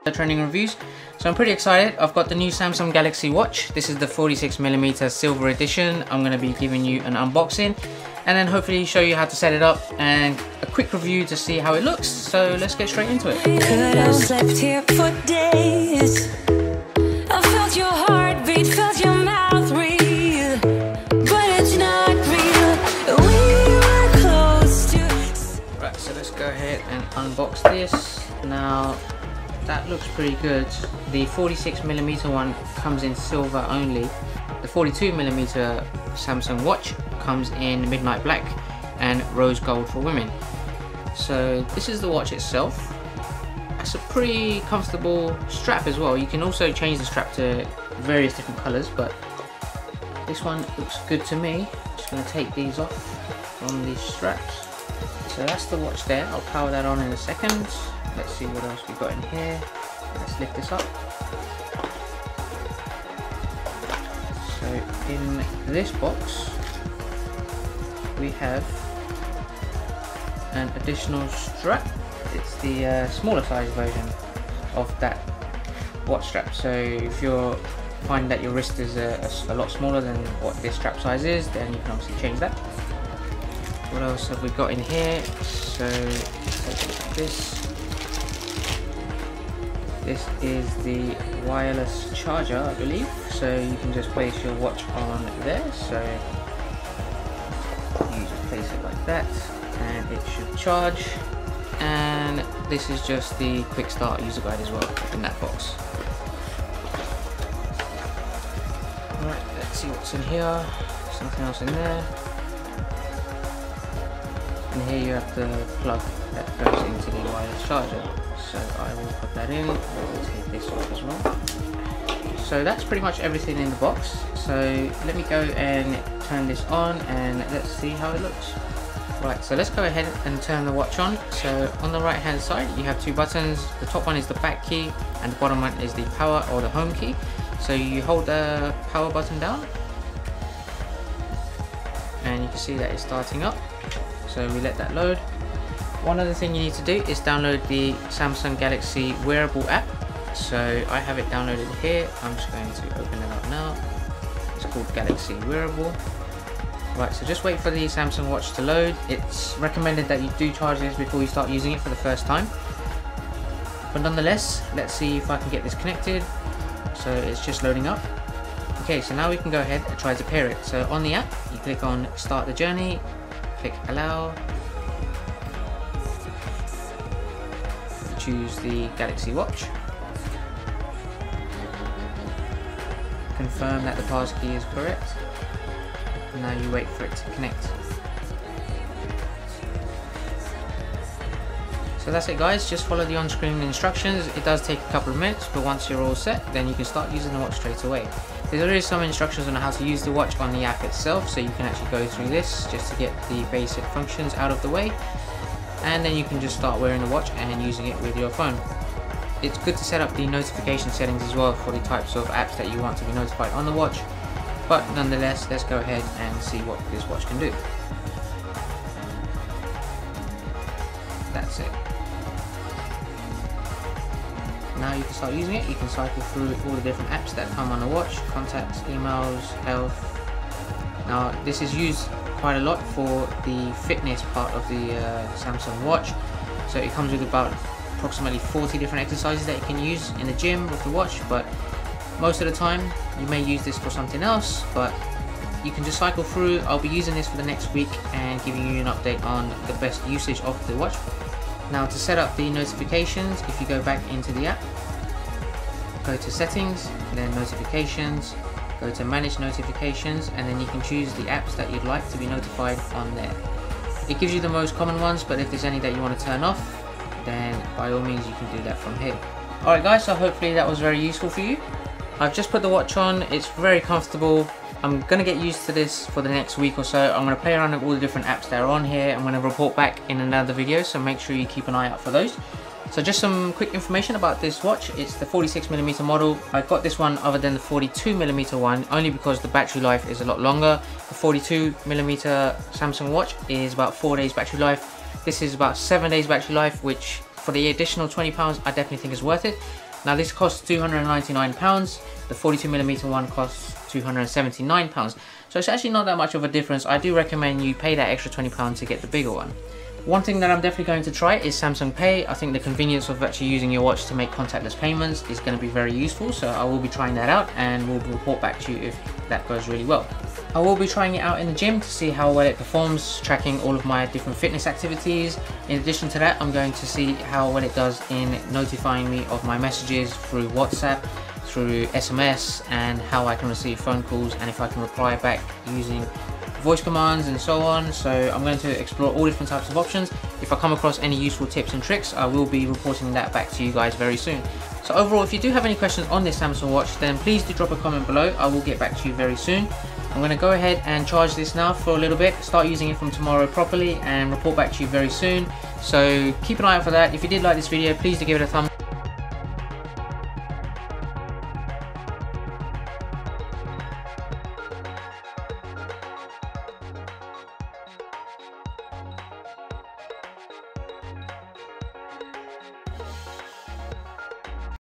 The trending reviews. So I'm pretty excited. I've got the new Samsung Galaxy Watch. This is the 46mm silver edition. I'm going to be giving you an unboxing and then hopefully show you how to set it up and a quick review to see how it looks. So let's get straight into it. Could have slept here for days. I felt your heartbeat, felt your mouth breathe, but it's not real. We were close to. Right, so let's go ahead and unbox this. Now that looks pretty good. The 46mm one comes in silver only. The 42mm Samsung Watch comes in midnight black and rose gold for women. So this is the watch itself. It's a pretty comfortable strap as well. You can also change the strap to various different colors, but this one looks good to me. Just going to take these off from these straps. So that's the watch there. I'll power that on in a second. Let's see what else we've got in here. Let's lift this up. So in this box we have an additional strap. It's the smaller size version of that watch strap. So if you're finding that your wrist is a lot smaller than what this strap size is, then you can obviously change that. What else have we got in here? So take a look at this. This is the wireless charger, I believe. So you can just place your watch on there. So you just place it like that and it should charge. And this is just the quick start user guide as well in that box. Alright, let's see what's in here. Something else in there. And here you have the plug that goes into the wireless charger. So I will put that in. We'll take this off as well. So that's pretty much everything in the box. So let me go and turn this on and let's see how it looks. Right, so let's go ahead and turn the watch on. So on the right hand side you have two buttons. The top one is the back key and the bottom one is the power or the home key. So you hold the power button down and you can see that it's starting up. So we let that load. One other thing you need to do is download the Samsung Galaxy wearable app. So I have it downloaded here. I'm just going to open it up now. It's called Galaxy Wearable. Right, so just wait for the Samsung Watch to load. It's recommended that you do charge this before you start using it for the first time. But nonetheless, let's see if I can get this connected. So it's just loading up. Okay, so now we can go ahead and try to pair it. So on the app, you click on Start the Journey, click Allow. Choose the Galaxy Watch. Confirm that the passkey is correct. Now you wait for it to connect. So that's it guys, just follow the on-screen instructions. It does take a couple of minutes, but once you're all set, then you can start using the watch straight away. There is some instructions on how to use the watch on the app itself, so you can actually go through this just to get the basic functions out of the way. And then you can just start wearing the watch and using it with your phone. It's good to set up the notification settings as well for the types of apps that you want to be notified on the watch. But nonetheless, let's go ahead and see what this watch can do. That's it. Now you can start using it. You can cycle through all the different apps that come on the watch, contacts, emails, health. Now this is used quite a lot for the fitness part of the Samsung Watch. So it comes with about approximately 40 different exercises that you can use in the gym with the watch, but most of the time you may use this for something else, but you can just cycle through. I'll be using this for the next week and giving you an update on the best usage of the watch. Now to set up the notifications, if you go back into the app, go to settings, then notifications, go to manage notifications, and then you can choose the apps that you'd like to be notified on there. It gives you the most common ones, but if there's any that you want to turn off, then by all means you can do that from here. Alright guys, so hopefully that was very useful for you. I've just put the watch on, it's very comfortable. I'm going to get used to this for the next week or so. I'm going to play around with all the different apps that are on here. I'm going to report back in another video, so make sure you keep an eye out for those. So just some quick information about this watch. It's the 46mm model. I got this one other than the 42mm one only because the battery life is a lot longer. The 42mm Samsung watch is about 4 days battery life. This is about 7 days battery life, which for the additional £20 I definitely think is worth it. Now this costs £299, the 42mm one costs £279, so it's actually not that much of a difference. I do recommend you pay that extra £20 to get the bigger one. One thing that I'm definitely going to try is Samsung Pay. I think the convenience of actually using your watch to make contactless payments is going to be very useful, so I will be trying that out and will report back to you if that goes really well. I will be trying it out in the gym to see how well it performs, tracking all of my different fitness activities. In addition to that, I'm going to see how well it does in notifying me of my messages through WhatsApp, through SMS, and how I can receive phone calls, and if I can reply back using voice commands and so on. So I'm going to explore all different types of options. If I come across any useful tips and tricks, I will be reporting that back to you guys very soon. So overall, if you do have any questions on this Samsung watch, then please do drop a comment below. I will get back to you very soon. I'm going to go ahead and charge this now for a little bit, start using it from tomorrow properly, and report back to you very soon. So keep an eye out for that. If you did like this video, please do give it a thumbs up.